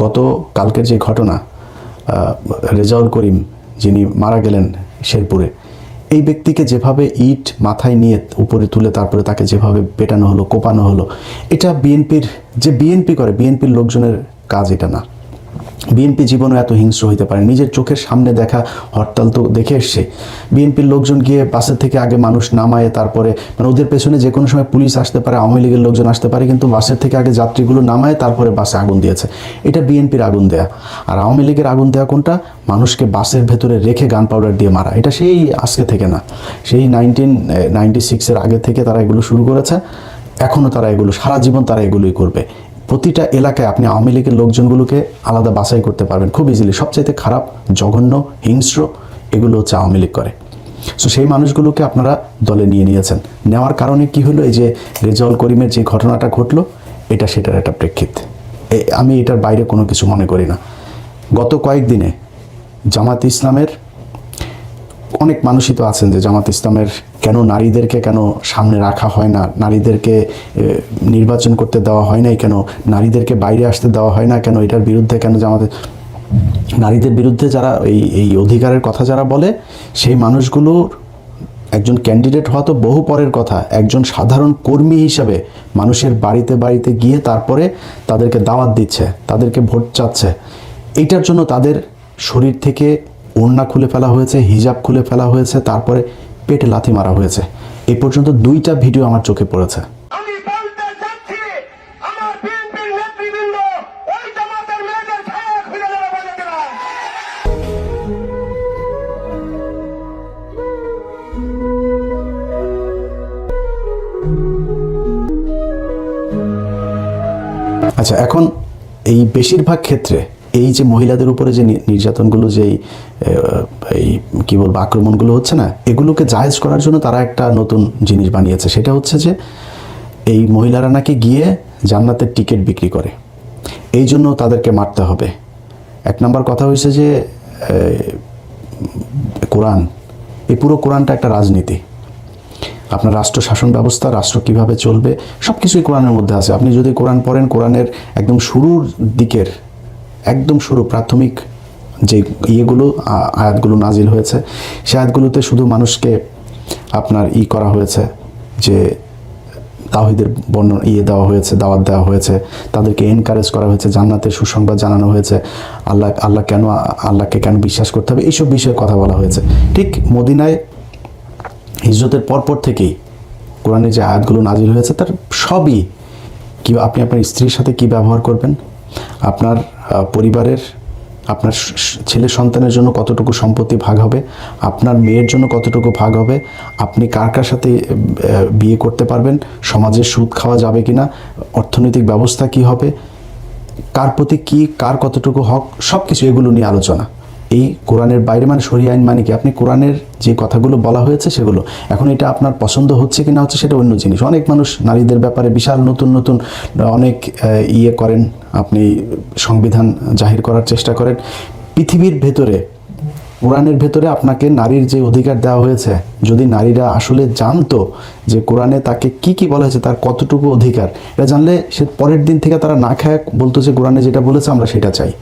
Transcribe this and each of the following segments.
গত কালকের যে ঘটনা, রেজাউল করিম যিনি মারা গেলেন শেরপুরে, এই ব্যক্তিকে যেভাবে ইট মাথায় নিয়ে উপরে তুলে তারপরে তাকে যেভাবে পেটানো হলো, কোপানো হলো, এটা বিএনপি করে, বিএনপির লোকজনের কাজ এটা না। বিএনপি জীবনে এত হিংস্র হইতে পারে, নিজের চোখের সামনে দেখা হরতাল তো দেখে এসছে। বিএনপির লোকজন গিয়ে বাসের থেকে আগে মানুষ নামায়, তারপরে মানে ওদের পেছনে যে কোনো সময় পুলিশ আসতে পারে, আওয়ামী লীগের লোকজন আসতে পারে, কিন্তু বাসের থেকে আগে যাত্রীগুলো নামায় তারপরে বাসে আগুন দিয়েছে। এটা বিএনপির আগুন দেয়া। আর আওয়ামী লীগের আগুন দেয়া কোনটা? মানুষকে বাসের ভেতরে রেখে গান পাউডার দিয়ে মারা। এটা সেই আজকে থেকে না, সেই 1996-এর আগে থেকে তারা এগুলো শুরু করেছে। এখনও তারা এগুলো সারা জীবন তারা এগুলোই করবে। প্রতিটা এলাকায় আপনি আওয়ামী লীগের লোকজনগুলোকে আলাদা বাছাই করতে পারবেন খুব ইজিলি। সবচাইতে খারাপ, জঘন্য, হিংস্র এগুলো হচ্ছে আওয়ামী লীগ করে। সো সেই মানুষগুলোকে আপনারা দলে নিয়ে নিয়েছেন। নেওয়ার কারণে কি হলো? এই যে রেজাউল করিমের যে ঘটনাটা ঘটলো, এটা সেটার একটা প্রেক্ষিত। আমি এটার বাইরে কোনো কিছু মনে করি না। গত কয়েকদিনে জামাত ইসলামের অনেক মানুষই তো আছেন যে জামাত ইসলামের কেন নারীদেরকে কেন সামনে রাখা হয় না, নারীদেরকে নির্বাচন করতে দেওয়া হয় নাই কেন, নারীদেরকে বাইরে আসতে দেওয়া হয় না কেন, এটার বিরুদ্ধে কেন জামাতে নারীদের বিরুদ্ধে যারা এই অধিকারের কথা যারা বলে, সেই মানুষগুলোর একজন ক্যান্ডিডেট হওয়া তো বহু পরের কথা। একজন সাধারণ কর্মী হিসাবে মানুষের বাড়িতে বাড়িতে গিয়ে তারপরে তাদেরকে দাওয়াত দিচ্ছে, তাদেরকে ভোট চাচ্ছে। এইটার জন্য তাদের শরীর থেকে ওড়না খুলে ফেলা হয়েছে, হিজাব খুলে ফেলা হয়েছে, তারপরে পেটে লাথি মারা হয়েছে। এই পর্যন্ত 2টা ভিডিও আমার চোখে পড়েছে। আচ্ছা, এখন এই বেশিরভাগ ক্ষেত্রে এই যে মহিলাদের উপরে যে নির্যাতনগুলো, যেই এই কী বলবো আক্রমণগুলো হচ্ছে না, এগুলোকে জায়েজ করার জন্য তারা একটা নতুন জিনিস বানিয়েছে। সেটা হচ্ছে যে এই মহিলারা নাকি গিয়ে জান্নাতের টিকিট বিক্রি করে, এই জন্য তাদেরকে মারতে হবে। 1 নম্বর কথা হয়েছে যে কোরআন, এই পুরো কোরআনটা একটা রাজনীতি। আপনার রাষ্ট্র শাসন ব্যবস্থা, রাষ্ট্র কিভাবে চলবে, সব কিছুই কোরআনের মধ্যে আছে। আপনি যদি কোরআন পড়েন, কোরআনের একদম শুরুর দিকের একদম শুরু প্রাথমিক যে ইয়েগুলো আয়াতগুলো নাজিল হয়েছে, সে আয়াতগুলোতে শুধু মানুষকে আপনার করা হয়েছে যে তাওহীদের দেওয়া হয়েছে, দাওয়াত দেওয়া হয়েছে, তাদেরকে এনকারেজ করা হয়েছে, জান্নাতের সুসংবাদ জানানো হয়েছে, আল্লাহকে কেন বিশ্বাস করতে হবে, এইসব বিষয়ে কথা বলা হয়েছে। ঠিক মদিনায় হিজরতের পরপর থেকেই কোরআনের যে আয়াতগুলো নাজিল হয়েছে, তার সবই কি আপনি আপনার স্ত্রীর সাথে কি ব্যবহার করবেন, আপনার পরিবারের, আপনার ছেলে সন্তানের জন্য কতটুকু সম্পত্তি ভাগ হবে, আপনার মেয়ের জন্য কতটুকু ভাগ হবে, আপনি কার কার সাথে বিয়ে করতে পারবেন, সমাজে সুদ খাওয়া যাবে কিনা, অর্থনৈতিক ব্যবস্থা কি হবে, কার প্রতি কি, কার কতটুকু হক, সব কিছু এগুলো নিয়ে আলোচনা। এই কোরআনের বাইরে মানে শরীয়ত আইন মানে কি, আপনি কোরআনের যে কথাগুলো বলা হয়েছে সেগুলো। এখন এটা আপনার পছন্দ হচ্ছে কি না হচ্ছে সেটা অন্য জিনিস। অনেক মানুষ নারীদের ব্যাপারে বিশাল নতুন নতুন অনেক করেন, আপনি সংবিধান জাহির করার চেষ্টা করেন। পৃথিবীর ভেতরে, কোরআনের ভেতরে আপনাকে নারীর যে অধিকার দেওয়া হয়েছে, যদি নারীরা আসলে জানতো যে কোরআনে তাকে কি কি বলা হয়েছে, তার কতটুকু অধিকার, এটা জানলে সে পরের দিন থেকে তারা না খায় বলতো যে কোরআনে যেটা বলেছে আমরা সেটা চাই।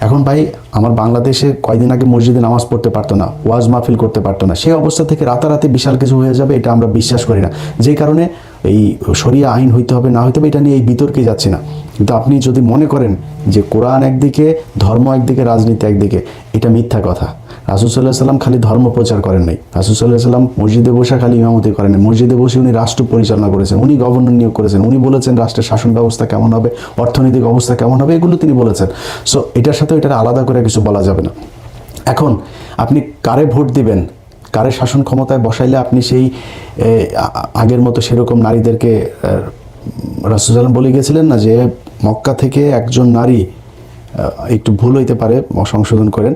এখন ভাই, আমার বাংলাদেশে কয়দিন আগে মসজিদে নামাজ পড়তে পারতো না, ওয়াজ মাহফিল করতে পারতো না, সেই অবস্থা থেকে রাতারাতি বিশাল কিছু হয়ে যাবে, এটা আমরা বিশ্বাস করি না। যেই কারণে এই শরিয়া আইন হইতে হবে না হইতে হবে এটা নিয়ে এই বিতর্কে যাচ্ছি না। কিন্তু আপনি যদি মনে করেন যে কোরআন একদিকে, ধর্ম একদিকে, রাজনীতি একদিকে, এটা মিথ্যা কথা। রাসূল সাল্লাল্লাহু আলাইহি ওয়াসাল্লাম খালি ধর্ম প্রচার করেন নাই, রাসূল সাল্লাল্লাহু আলাইহি ওয়াসাল্লাম মসজিদে বসে খালি ইমামতি করেন নাই, মসজিদে বসে উনি রাষ্ট্র পরিচালনা করেছেন, উনি গভর্নর নিয়োগ করেছেন, উনি বলেছেন রাষ্ট্রের শাসন ব্যবস্থা কেমন হবে, অর্থনৈতিক অবস্থা কেমন হবে, এগুলো তিনি বলেছেন। সো এটার সাথে এটা আলাদা করে কিছু বলা যাবে না। এখন আপনি কারে ভোট দিবেন, কারে শাসন ক্ষমতায় বসাইলে আপনি সেই আগের মতো সেরকম নারীদেরকে, রাসূল সাল্লাল্লাহু বলে গেছিলেন না যে মক্কা থেকে একজন নারী, একটু ভুল হইতে পারে সংশোধন করেন,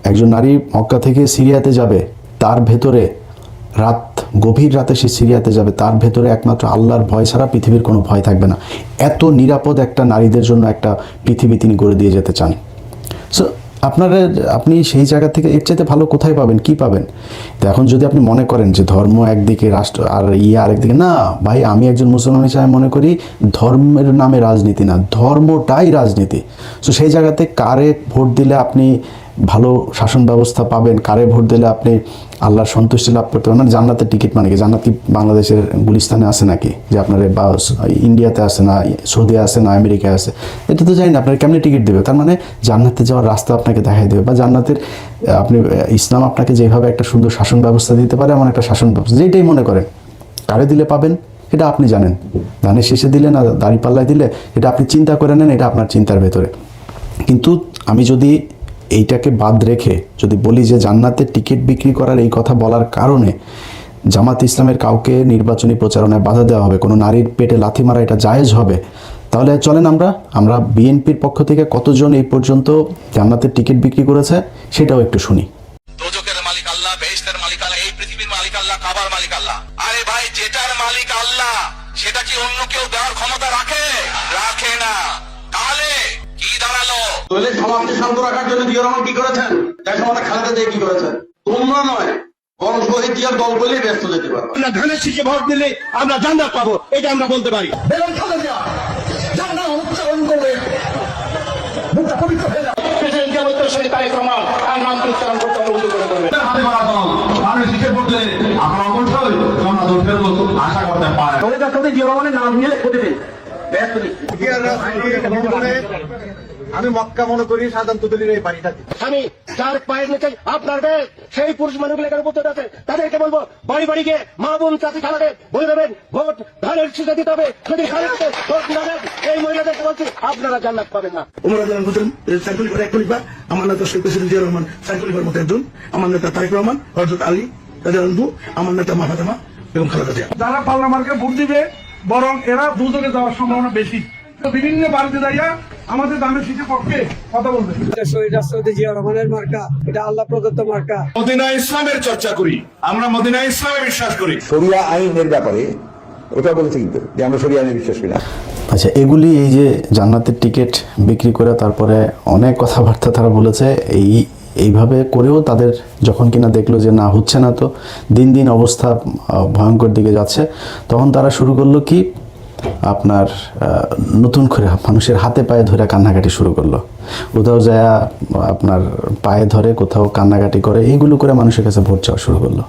একজন নারী মক্কা থেকে সিরিয়াতে যাবে, তার ভেতরে গভীর রাতে সে সিরিয়াতে যাবে, তার ভেতরে একমাত্র আল্লাহর ভয় ছাড়া পৃথিবীর কোনো ভয় থাকবে না। এত নিরাপদ একটা নারীদের জন্য একটা পৃথিবী তিনি গড়ে দিয়ে যেতে চান। সো আপনি সেই জায়গা থেকে এর চাইতে ভালো কোথায় পাবেন, কি পাবেন? তো এখন যদি আপনি মনে করেন যে ধর্ম একদিকে, রাষ্ট্র আর আরেকদিকে, না ভাই, আমি একজন মুসলমান হিসেবে মনে করি ধর্মের নামে রাজনীতি না, ধর্মটাই রাজনীতি। তো সেই জায়গাতে কারে ভোট দিলে আপনি ভালো শাসন ব্যবস্থা পাবেন, কারে ভোট দিলে আপনি আল্লাহর সন্তুষ্টি লাভ করতে পারবেন, জান্নাতের টিকিট মানে কি? জান্নাত কি বাংলাদেশের গুলিস্তানে আছে নাকি, যে আপনার বা ইন্ডিয়াতে আছে না, সৌদি আছে না, আমেরিকায় আছে? এটা তো জানি না, আপনার কেমনি টিকিট দেবে? তার মানে জান্নাতে যাওয়ার রাস্তা আপনাকে দেখাই দেবে, বা জান্নাতের আপনি ইসলাম আপনাকে যেভাবে একটা সুন্দর শাসন ব্যবস্থা দিতে পারে, এমন একটা শাসন ব্যবস্থা, যেটাই মনে করেন কারে দিলে পাবেন এটা আপনি জানেন। ধানের শেষে দিলে না দাঁড়িপাল্লায় দিলে, এটা আপনি চিন্তা করে নেন, এটা আপনার চিন্তার ভেতরে। কিন্তু আমি যদি এইটাকে বাদ রেখে যদি বলি যে জান্নাতের টিকিট বিক্রি করার এই কথা বলার কারণে জামাত ইসলামের কাউকে নির্বাচনী প্রচারণায় বাধা দেওয়া হবে, কোনো নারীর পেটে লাথি মারা এটা জায়েজ হবে, তাহলে চলেন আমরা বিএনপির পক্ষ থেকে কতজন এই পর্যন্ত জান্নাতের টিকিট বিক্রি করেছে সেটাও একটু শুনি। দোজখের মালিক আল্লাহ, বেহেশতের মালিক আল্লাহ, এই পৃথিবীর মালিক আল্লাহ, কাবার মালিক আল্লাহ। আরে ভাই, যেটার মালিক আল্লাহ সেটা কি অন্য কেউ দেওয়ার ক্ষমতা রাখে? রাখে না। তাহলে কি দাঁড়ালো? তাহলে সমাজকে শান্ত রাখার জন্য জিয়া রহমান কি করেছেন? তাই সমাজে খালেদা জিয়া কি করেছেন? তোমরা নয়, বরং শহীদ জিয়ার দল বলেই ব্যস্ত যেতে পারবে। আমরা ধানের শীষে ভোট দিলে আমরা জান্নাত পাবো, এটা আমরা বলতে পারি। বেগম খালেদা জিয়া যার নাম উচ্চারণ করলে মুখটা পবিত্র হয়ে যাবে। প্রেসিডেন্ট জিয়া বলতে শহীদ তারেক রহমান আর নাম উচ্চারণ করতে আমরা উল্টো করে করবে। হাতে মারা দল ধানের শীষে ভোট দিলে আপনারা অবশ্যই জনগণ ফেরত আশা করতে পারেন। শহীদ সাথে জিয়া রহমানের নাম নিয়ে করতে দিন। আমি মক্কা মনে করি সাধারণ তুদলির এই বাড়িটা আমি যার পায়ের নিচে আপনার সেই পুরুষ মানুষগুলো এখানে উপস্থিত আছে, তাদেরকে বলবো বাড়ি বাড়ি গিয়ে মা বোন চাচি খালাদের বলে দেবেন ভোট ধানের শীষে দিতে হবে। যদি খালেদকে ভোট না দেন, এই মহিলাদেরকে বলছি আপনারা জান্নাত পাবেন না। উমর রাদিয়াল্লাহু আনহু সাইকুলিফার এক খলিফা, আমার নেতা শেখ প্রেসিডেন্ট জিয়া রহমান সাইকুলিফার মতো একজন, আমার নেতা তারেক রহমান, হযরত আলী রাদিয়াল্লাহু আনহু, আমার নেতা মা ফাতেমা এবং খালেদা জিয়া। যারা পাল্লা মার্কে ভোট দিবে বরং এরা দুজনে যাওয়ার সম্ভাবনা বেশি। তো বিভিন্ন বাড়িতে যাইয়া আমাদের দামের শীতের পক্ষে কথা বলবে। শহীদ রাষ্ট্রপতি জিয়া রহমানের মার্কা, এটা আল্লাহ প্রদত্ত মার্কা। মদিনা ইসলামের চর্চা করি আমরা, মদিনা ইসলামে বিশ্বাস করি। শরিয়া আইনের ব্যাপারে ওটা বলেছে কিন্তু যে আমরা শরিয়া আইনে বিশ্বাস করি না। আচ্ছা, এগুলি এই যে জান্নাতের টিকিট বিক্রি করে তারপরে অনেক কথাবার্তা তারা বলেছে, এইভাবে করেও তাদের যখন কিনা দেখলো যে না হচ্ছে না, তো দিন দিন অবস্থা ভয়ঙ্কর দিকে যাচ্ছে, তখন তারা শুরু করলো কি আপনার নতুন করে মানুষের হাতে পায়ে ধরে কান্নাকাটি শুরু করলো। কোথাও যায় আপনার পায়ে ধরে, কোথাও কান্নাকাটি করে, এইগুলো করে মানুষের কাছে ভোট চাওয়া শুরু করলো।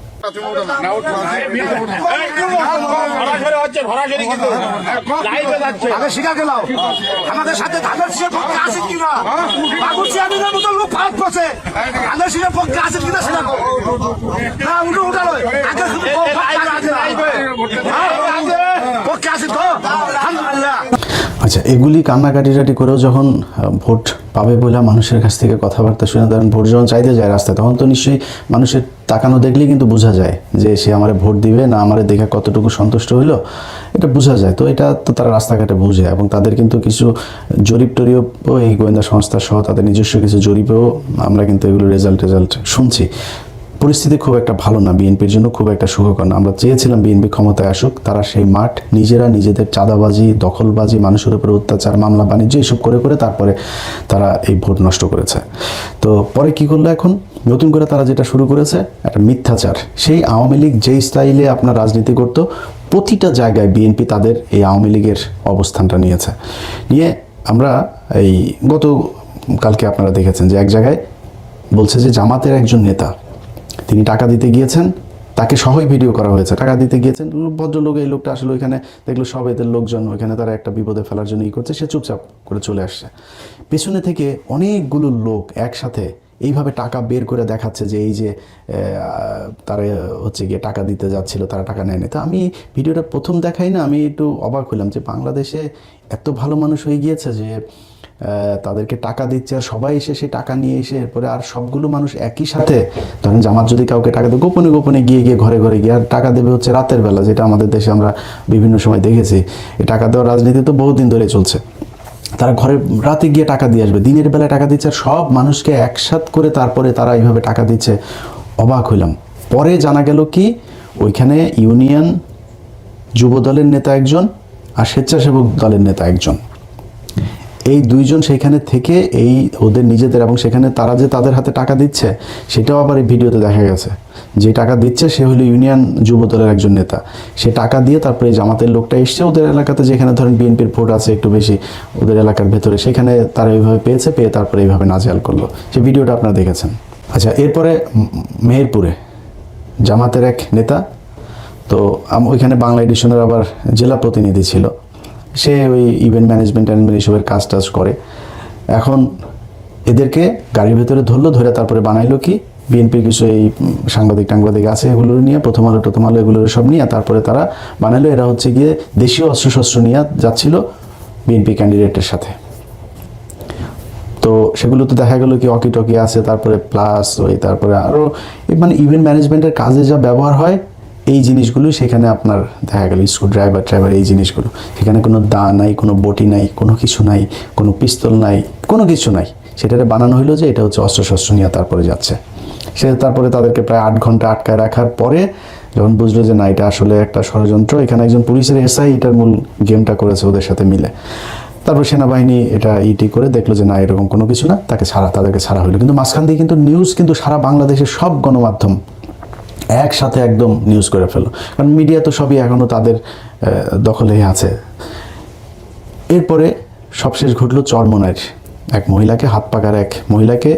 আমাদের সাথে ধানের শীষের পক্ষে আছে কিনা, বাবুল চেয়ারম্যানের মতো লোক ফাঁক করছে, ধানের শীষের পক্ষে আছে কিনা সেটা না উঠো উঠালো পক্ষে আছে তো আলহামদুলিল্লাহ। আচ্ছা, এগুলি কান্নাকাটি করেও যখন ভোট পাবে বলে মানুষের কাছ থেকে কথাবার্তা শুনে, ধরেন ভোট যখন চাইতে যায় রাস্তায়, তখন তো নিশ্চয়ই মানুষের তাকানো দেখলেই কিন্তু বোঝা যায় যে সে আমারে ভোট দিবে না আমারে দেখে কতটুকু সন্তুষ্ট হইলো, এটা বোঝা যায়। তো এটা তো তারা রাস্তাঘাটে বুঝে, এবং তাদের কিন্তু কিছু জরিপ টরিও, এই গোয়েন্দা সংস্থা সহ তাদের নিজস্ব কিছু জরিপেও আমরা কিন্তু এগুলো রেজাল্ট শুনছি। পরিস্থিতি খুব একটা ভালো না, বিএনপির জন্য খুব একটা সুখকর না। আমরা চেয়েছিলাম বিএনপি ক্ষমতায় আসুক, তারা সেই মাঠ নিজেদের চাঁদাবাজি, দখলবাজি, মানুষের উপরে অত্যাচার, মামলা বাণিজ্য এসব করে তারপরে তারা এই ভোট নষ্ট করেছে। তো পরে কি করলো, এখন নতুন করে তারা যেটা শুরু করেছে একটা মিথ্যাচার। সেই আওয়ামী লীগ যেই স্টাইলে আপনার রাজনীতি করতো, প্রতিটা জায়গায় বিএনপি তাদের এই আওয়ামী লীগের অবস্থানটা নিয়ে আমরা এই কালকে আপনারা দেখেছেন যে এক জায়গায় বলছে যে জামাতের একজন নেতা তিনি টাকা দিতে গিয়েছেন, তাকে সহই ভিডিও করা হয়েছে, টাকা দিতে গিয়েছেন ভদ্রলোক, এই লোকটা আসলে ওইখানে দেখলো সব এদের লোকজন ওইখানে তারা একটা বিপদে ফেলার জন্য করছে, সে চুপচাপ করে চলে আসছে। পেছনে থেকে অনেকগুলো লোক একসাথে এইভাবে টাকা বের করে দেখাচ্ছে যে এই যে তারা হচ্ছে গিয়ে টাকা দিতে যাচ্ছিল, তারা টাকা নেয়নি। তো আমি ভিডিওটা প্রথম দেখাই না, আমি একটু অবাক হলাম যে বাংলাদেশে এত ভালো মানুষ হয়ে গিয়েছে যে তাদেরকে টাকা দিচ্ছে, আর সবাই এসে সেই টাকা নিয়ে এসে এরপরে আর সবগুলো মানুষ একই সাথে, ধরেন জামাত যদি কাউকে টাকা দেয় গোপনে গিয়ে ঘরে গিয়ে আর টাকা দেবে হচ্ছে রাতের বেলা, যেটা আমাদের দেশে আমরা বিভিন্ন সময় দেখেছি। এই টাকা দেওয়ার রাজনীতি তো বহুদিন ধরে চলছে। তারা ঘরে রাতে গিয়ে টাকা দিয়ে আসবে, দিনের বেলায় টাকা দিচ্ছে, আর সব মানুষকে একসাথ করে তারপরে তারা এইভাবে টাকা দিচ্ছে। অবাক হইলাম। পরে জানা গেল কি ওইখানে ইউনিয়ন যুব দলের নেতা একজন আর স্বেচ্ছাসেবক দলের নেতা একজন, এই দুইজন সেখানে থেকে এই ওদের নিজেদের এবং সেখানে তারা যে তাদের হাতে টাকা দিচ্ছে সেটাও আবার এই ভিডিওতে দেখা গেছে। যে টাকা দিচ্ছে সে হলো ইউনিয়ন যুবদলের একজন নেতা, সে টাকা দিয়ে তারপরে জামাতের লোকটা এসছে ওদের এলাকাতে, যেখানে ধরেন বিএনপির ভোট আছে একটু বেশি ওদের এলাকার ভেতরে, সেখানে তারা এইভাবে পেয়ে তারপরে এইভাবে নাজেহাল করলো। সেই ভিডিওটা আপনারা দেখেছেন। আচ্ছা, এরপরে মেহেরপুরে জামাতের এক নেতা, তো ওইখানে বাংলা এডিশনের আবার জেলা প্রতিনিধি ছিল, সে ওই ইভেন্ট ম্যানেজমেন্ট এসবের কাজ করে। এখন এদেরকে গাড়ির ভেতরে ধরে তারপরে বানাইলো কি, বিএনপির কিছু এই সাংবাদিক আছে, এগুলো নিয়ে প্রথম আলো এগুলো সব নিয়ে তারপরে তারা বানাইলো এরা হচ্ছে গিয়ে দেশীয় অস্ত্রশস্ত্র নিয়ে যাচ্ছিল বিএনপি ক্যান্ডিডেটের সাথে। তো সেগুলো তো দেখা গেল কি অকি টকি আছে, তারপরে প্লাস তারপরে আরও মানে ইভেন্ট ম্যানেজমেন্টের কাজে যা ব্যবহার হয় এই জিনিসগুলো সেখানে আপনার দেখা গেল স্ক্রু ড্রাইভার এই জিনিসগুলো, সেখানে কোনো দা নাই, কোনো বটি নাই, কোনো কিছু নাই, কোনো পিস্তল নাই, কোনো কিছু নাই। সেটাতে বানানো হলো যে এটা হচ্ছে অস্ত্রশস্ত্র নিয়ে তারপরে যাচ্ছে। সে তারপরে তাদেরকে প্রায় 8 ঘন্টা আটকায় রাখার পরে যখন বুঝলো যে না এটা আসলে একটা ষড়যন্ত্র, এখানে একজন পুলিশের এসআই এটার মূল গেমটা করেছে ওদের সাথে মিলে, তারপর সেনাবাহিনী এটা করে দেখলো যে না এরকম কোনো কিছু না, তাদেরকে ছাড়া হলো। কিন্তু মাঝখান দিয়ে কিন্তু নিউজ কিন্তু সারা বাংলাদেশের সব গণমাধ্যম একসাথে একদম নিউজ করে ফেলো, কারণ মিডিয়া তো সবই এখনও তাদের দখলেই আছে। এরপরে সবশেষ ঘটলো চরমনাইয়ের এক মহিলাকে, হাত পাকার এক মহিলাকে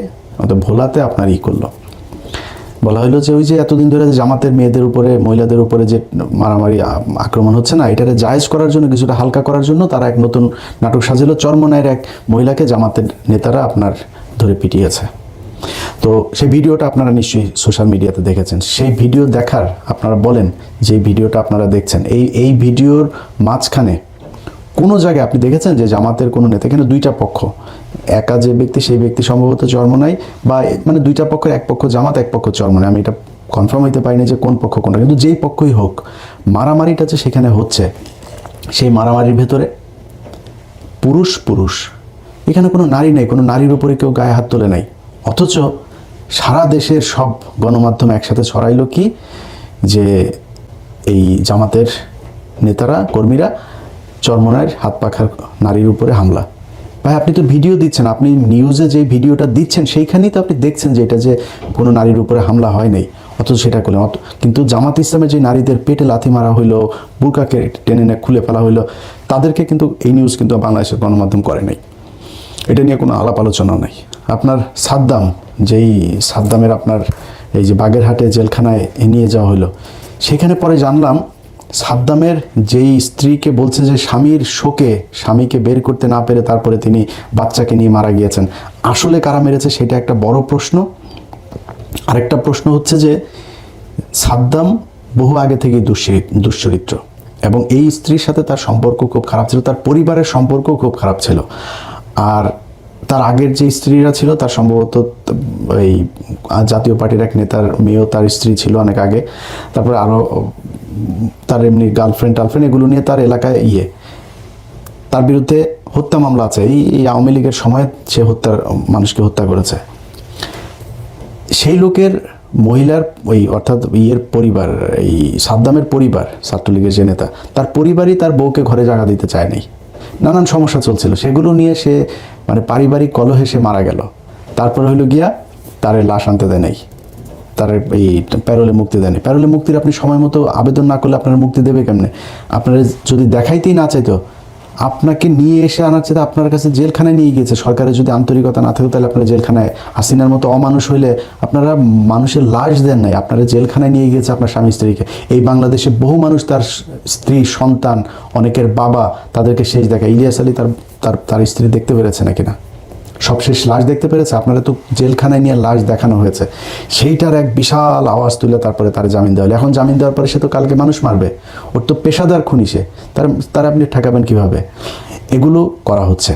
ভোলাতে আপনার করলো, বলা হলো যে ওই যে এতদিন ধরে জামাতের মেয়েদের উপরে মহিলাদের উপরে যে মারামারি আক্রমণ হচ্ছে না, এটারে জায়েজ করার জন্য, কিছুটা হালকা করার জন্য তারা এক নতুন নাটক সাজিল। চরমনাইয়ের এক মহিলাকে জামাতের নেতারা আপনার ধরে পিটিয়েছে। তো সেই ভিডিওটা আপনারা নিশ্চয়ই সোশ্যাল মিডিয়াতে দেখেছেন। সেই ভিডিও দেখার আপনারা বলেন যে ভিডিওটা আপনারা দেখছেন, এই ভিডিওর মাঝখানে কোনো জায়গায় আপনি দেখেছেন যে জামাতের কোনো নেতা, এখানে দুইটা পক্ষ, একা যে ব্যক্তি সেই ব্যক্তি সম্ভবত চরমনাই, বা মানে দুইটা পক্ষের, এক পক্ষ জামাত এক পক্ষ চরমনাই, আমি এটা কনফার্ম হইতে পারিনি যে কোন পক্ষ কোনটা, কিন্তু যেই পক্ষই হোক মারামারিটা যে সেখানে হচ্ছে, সেই মারামারির ভেতরে পুরুষ, এখানে কোনো নারী নেই, কোনো নারীর উপরে কেউ গায়ে হাত তোলে নাই। অথচ সারা দেশের সব গণমাধ্যম একসাথে ছড়াইলো কি যে এই জামাতের নেতারা কর্মীরা চরমনাইয়ের হাত পাখার নারীর উপরে হামলা। ভাই আপনি তো ভিডিও দিচ্ছেন, আপনি নিউজে যে ভিডিওটা দিচ্ছেন সেইখানেই তো আপনি দেখছেন যে এটা যে কোনো নারীর উপরে হামলা হয় নাই, অথচ সেটা করলেন। কিন্তু জামাত ইসলামের যে নারীদের পেটে লাথি মারা হইলো, বুরকাকে টেনে খুলে ফেলা হইলো, তাদেরকে কিন্তু এই নিউজ কিন্তু বাংলাদেশের গণমাধ্যম করে নাই, এটা নিয়ে কোনো আলাপ আলোচনাও নাই। আপনার সাদ্দামের আপনার এই যে বাগেরহাটে জেলখানায় নিয়ে যাওয়া হলো, সেখানে পরে জানলাম সাদ্দামের যেই স্ত্রীকে বলছে যে স্বামীর শোকে স্বামীকে বের করতে না পেরে তারপরে তিনি বাচ্চাকে নিয়ে মারা গিয়েছেন। আসলে কারা মেরেছে সেটা একটা বড় প্রশ্ন। আরেকটা প্রশ্ন হচ্ছে যে সাদ্দাম বহু আগে থেকেই দুশ্চরিত্র, এবং এই স্ত্রীর সাথে তার সম্পর্ক খুব খারাপ ছিল, তার পরিবারের সম্পর্ক খুব খারাপ ছিল। আর তার আগের যে স্ত্রীরা ছিল তার সম্ভবত এই জাতীয় পার্টির এক নেতার মেয়েও তার স্ত্রী ছিল অনেক আগে, তারপরে আরও তার এমনি গার্লফ্রেন্ড এগুলো নিয়ে তার এলাকায় তার বিরুদ্ধে হত্যা মামলা আছে। এই আওয়ামী লীগের সময় সে মানুষকে হত্যা করেছে। সেই লোকের মহিলার অর্থাৎ পরিবার, এই সাদ্দামের পরিবার, ছাত্রলীগের যে নেতা, তার পরিবারই তার বউকে ঘরে জায়গা দিতে চায় নাই, নানান সমস্যা চলছিল, সেগুলো নিয়ে সে মানে পারিবারিক কলহে সে মারা গেল। তারপরে হইলো গিয়া তার লাশ আনতে দেয় নাই, তার এই প্যারোলে মুক্তি দেয়নি। প্যারোলে মুক্তির আপনি সময় মতো আবেদন না করলে আপনার মুক্তি দেবে কেমনে? আপনারা যদি দেখাইতেই না চাইতো, আপনাকে নিয়ে এসে আনার চাইতে আপনার কাছে জেলখানায় নিয়ে গিয়েছে। সরকারের যদি আন্তরিকতা না থাকে তাহলে আপনারা জেলখানায়, হাসিনার মতো অমানুষ হইলে আপনারা মানুষের লাশ দেন নাই, আপনারা জেলখানায় নিয়ে গিয়েছে আপনার স্বামী স্ত্রীকে। এই বাংলাদেশে বহু মানুষ তার স্ত্রী, সন্তান, অনেকের বাবা, তাদেরকে শেষ দেখা। ইলিয়াস আলী তার স্ত্রী দেখতে পেরেছে নাকি না? সবশেষ লাশ দেখতে পেরেছে? আপনারা তো জেলখানায় নিয়ে লাশ দেখানো হয়েছে, সেইটার এক বিশাল আওয়াজ তুলে তারপরে তার জামিন দেওয়া হলো। এখন জামিন দেওয়ার পরে সে তো কালকে মানুষ মারবে, ওর তো পেশাদার খুনি সে, তার আপনি ঠেকাবেন কিভাবে? এগুলো করা হচ্ছে।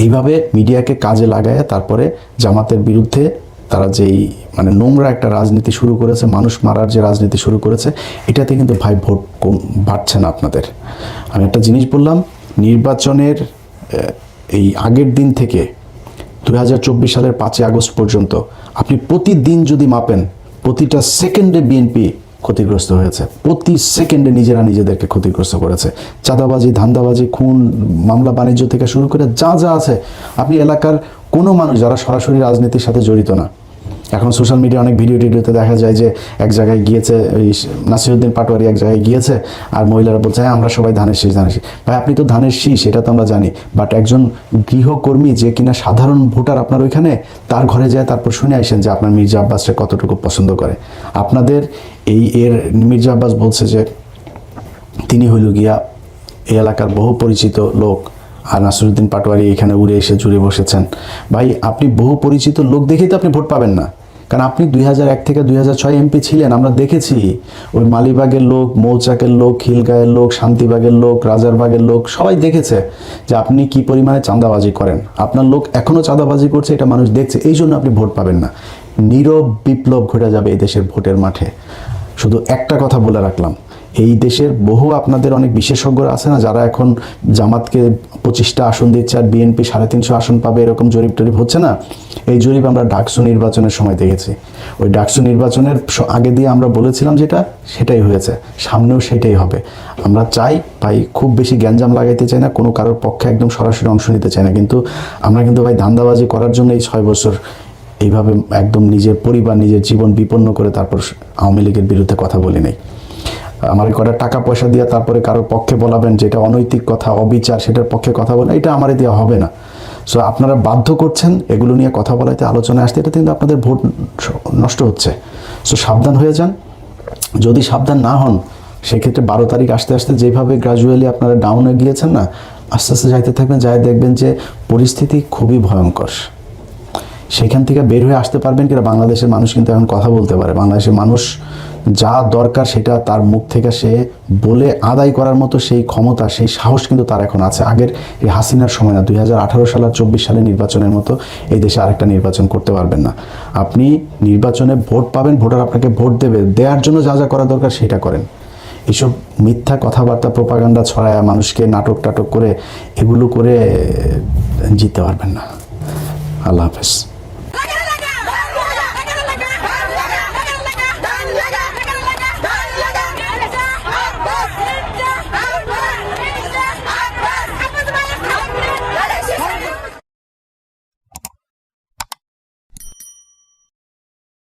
এইভাবে মিডিয়াকে কাজে লাগায় তারপরে জামাতের বিরুদ্ধে তারা যেই মানে নোংরা একটা রাজনীতি শুরু করেছে, মানুষ মারার যে রাজনীতি শুরু করেছে, এটাতে কিন্তু ভাই ভোট বাড়ছে না আপনাদের। আমি একটা জিনিস বললাম, নির্বাচনের এই আগের দিন থেকে 2024 সালের 5 আগস্ট পর্যন্ত আপনি প্রতিদিন যদি মাপেন, প্রতিটা সেকেন্ডে বিএনপি ক্ষতিগ্রস্ত হয়েছে, প্রতি সেকেন্ডে নিজেরা নিজেদেরকে ক্ষতিগ্রস্ত করেছে। চাঁদাবাজি, ধান্দাবাজি, খুন, মামলা বাণিজ্য থেকে শুরু করে যা যা আছে, আপনি এলাকার কোনো মানুষ যারা সরাসরি রাজনীতির সাথে জড়িত না, এখন সোশ্যাল মিডিয়া অনেক ভিডিওতে দেখা যায় যে এক জায়গায় গিয়েছে, ওই নাসিরউদ্দিন পাটোয়ারি এক জায়গায় গিয়েছে, আর মহিলারা বলছে হ্যাঁ আমরা সবাই ধানের শীষ। ভাই আপনি তো ধানের শীষ, এটা তো আমরা জানি, বাট একজন গৃহকর্মী যে কিনা সাধারণ ভোটার আপনার ওইখানে, তার ঘরে যায় তারপর শুনে আসেন যে আপনার মির্জা আব্বাসকে কতটুকু পছন্দ করে। আপনাদের মির্জা আব্বাস বলছে যে তিনি হইল গিয়া এই এলাকার বহু পরিচিত লোক, আর নাসিরউদ্দিন পাটোয়ারি এখানে উড়ে এসে জুড়ে বসেছেন। ভাই আপনি বহু পরিচিত লোক দেখেই তো আপনি ভোট পাবেন না, কারণ আপনি 2001 থেকে 2006 এমপি ছিলেন। আমরা দেখেছি ওই মালিবাগের লোক, মৌচাকের লোক, খিলগাঁয়ের লোক, শান্তিবাগের লোক, রাজারবাগের লোক সবাই দেখেছে যে আপনি কি পরিমাণে চাঁদাবাজি করেন। আপনার লোক এখনও চাঁদাবাজি করছে, এটা মানুষ দেখছে, এই জন্য আপনি ভোট পাবেন না। নীরব বিপ্লব ঘটে যাবে এই দেশের ভোটের মাঠে। শুধু একটা কথা বলে রাখলাম, এই দেশের বহু আপনাদের অনেক বিশেষজ্ঞরা আছে না, যারা এখন জামাতকে 25টা আসন দিচ্ছে আর বিএনপি 350 আসন পাবে, এরকম জরিপ টরিপ হচ্ছে না। এই জরিপ আমরা ডাকসু নির্বাচনের সময় দেখেছি। ওই ডাকসু নির্বাচনের আগে দিয়ে আমরা বলেছিলাম যেটা, সেটাই হয়েছে, সামনেও সেটাই হবে। আমরা চাই ভাই, খুব বেশি গ্যাঞ্জাম লাগাইতে চাই না, কোনো কারোর পক্ষে একদম সরাসরি অংশ নিতে চাই না, কিন্তু আমরা কিন্তু ভাই ধান্দাবাজি করার জন্য এই 6 বছর এইভাবে একদম নিজের পরিবার, নিজের জীবন বিপন্ন করে তারপর আওয়ামী লীগের বিরুদ্ধে কথা বলি নাই। আমার কটা টাকা পয়সা দিয়ে তারপরে কারোর পক্ষে বলাবেন যেটা অনৈতিক কথা, অবিচার, সেটার পক্ষে কথা বলা, এটা আমারে দেওয়া হবে না। সো আপনারা বাধ্য করছেন এগুলো নিয়ে কথা বলাতে, আলোচনায় আসতে, এটা কিন্তু আপনাদের ভোট নষ্ট হচ্ছে। সো সাবধান হয়ে যান। যদি সাবধান না হন, সেক্ষেত্রে 12 তারিখ আসতে আসতে যেভাবে গ্রাজুয়ালি আপনারা ডাউনে গিয়েছেন না, আস্তে আস্তে যাইতে থাকবেন, যাই দেখবেন যে পরিস্থিতি খুবই ভয়ঙ্কর। সেখান থেকে বের হয়ে আসতে পারবেন কিনা, বাংলাদেশের মানুষ কিন্তু এখন কথা বলতে পারে। বাংলাদেশের মানুষ যা দরকার সেটা তার মুখ থেকে সে বলে আদায় করার মতো সেই ক্ষমতা, সেই সাহস কিন্তু তার এখন আছে। আগের এই হাসিনার সময় না, 2018 সাল আর 24 সালে নির্বাচনের মতো এই দেশে আরেকটা নির্বাচন করতে পারবেন না। আপনি নির্বাচনে ভোট পাবেন, ভোটার আপনাকে ভোট দেবে, দেওয়ার জন্য যা যা করা দরকার সেটা করেন। এইসব মিথ্যা কথাবার্তা, প্রোপাগান্ডা ছড়ায়, মানুষকে নাটক টাটক করে, এগুলো করে জিততে পারবেন না। আল্লাহ হাফেজ।